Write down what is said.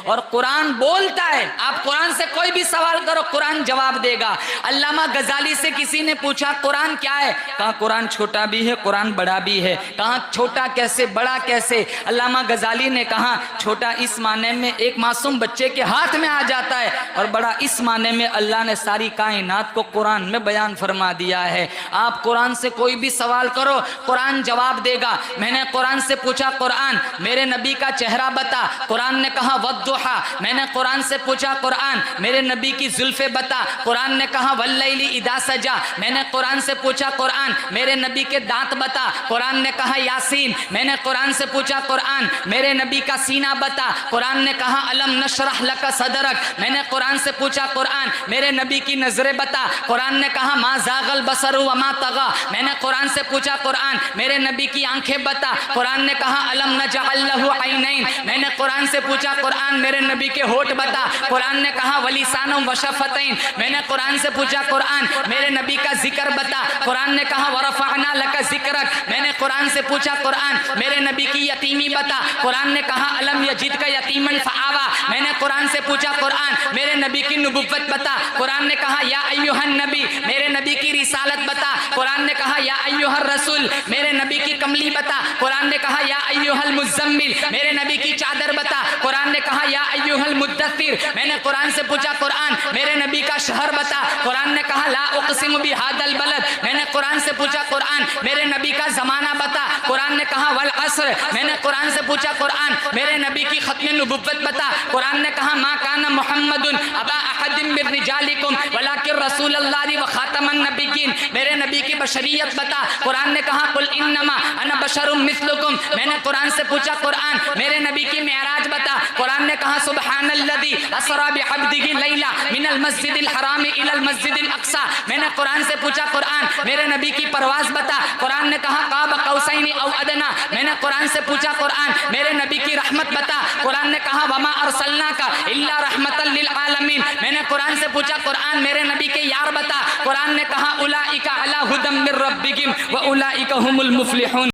और कुरान बोलता है। आप कुरान से कोई भी सवाल करो, कुरान जवाब देगा। अल्लामा गजाली से किसी ने पूछा कुरान क्या है, कहा कुरान छोटा भी है, कुरान बड़ा भी है। कहा छोटा कैसे, बड़ा कैसे? अल्लामा गजाली ने कहा छोटा इस माने में एक मासूम बच्चे के हाथ में आ जाता है, और बड़ा इस माने में अल्लाह ने सारी कायनात को कुरान में बयान फरमा दिया है। आप कुरान से कोई भी सवाल करो, कुरान जवाब देगा। मैंने कुरान से पूछा कुरान मेरे नबी का चेहरा बता, कुरान ने कहा वद्दुहा। मैंने कुरान से पूछा कुरान मेरे नबी की जुल्फे बता, कुरान ने कहा वल्लैली इदा सजा। मैंने कुरान से पूछा कुरान मेरे नबी के दांत बता, कुरान ने कहा यासीन। मैंने कुरान से पूछा कुरान मेरे नबी का सीना बता, कुरान ने कहा अलम नशरह लका सदरक। मैंने कुरान से पूछा कुरान मेरे नबी की नजरें बता, कुरान ने कहा मा जागल बसरु व मा तगा। मैंने कुरान से पूछा कुरान मेरे नबी की आंखें बता, कुरान ने कहा अलम नजअल लहु ऐनैन। मैंने कुरान से पूछा कुरान मेरे नबी के होठ बता, कुरान ने कहा वलिसानुम व शफतैन। मैंने कुरान से पूछा कुरान मेरे नबी का जिक्र बता, कुरान ने कहा वरफअना लका जिक्रक। मैंने कुरान से पूछा कुरान मेरे नबी की यतीमी बता, कुरान ने कहा अलम यजिदका यतीमन फआवा। मैंने कुरान से पूछा कुरान मेरे नबी की नबुव्वत बता, कुरान ने कहा या अय्युहन नबी। मेरे नबी की रिसालत बता, कुरान ने कहा या अय्युहर रसूल। मेरे नबी की कमली बता, कुरान ने कहा या अय्युहल मुज़म्मिल। मेरे नबी की चादर बता, कुरान ने कहा या अय्युहल मुद्दस्सिर। मैंने कुरान से पूछा कुरान मेरे नबी का शहर बता, कुरान ने कहा ला उक़सिमु बिहादल बलद। मैंने कुरान से पूछा कुरान मेरे नबी का जमाना बता, कुरान ने कहा वल अस्र। मैंने कुरान से पूछा कुरान मेरे नबी की खत्म नबुव्वत बता, कुरान ने कहा मा काना मुहम्मदुन अबा अहदिम मिन रिजालिकुम वलाकिन रसूलुल्लाहि व खातमन नबिय्यीन। मेरे नबी की बशरियत बता, कुरान ने कहा कुल इन्नमा अना बशरुम मिस्लुकुम। मैंने कुरान से पूछा कुरान मेरे नबी की मेराज बता, कुरान ने कहा सुब्हानल्लज़ी असरा बिअब्दिही लैला मिनल मस्जिदिल हराम इलल मस्जिदिल अक्सा। मैंने कुरान से पूछा कुरान मेरे नबी की परवाज बता, कुरान ने कहा काब कौसैनी औ अदना। मैंने कुरान से पूछा कुरान मेरे नबी की रहमत बता, कुरान ने कहा वमा अरसलनाका इल्ला रहमतल लिल आलमीन। मैंने कुरान से पूछा कुरान मेरे नबी के यार बता, कुरान ने कहा उलाइका अला हुदम मिर रब्बिहिम व उलाइका हुमुल मुफ्लिहून।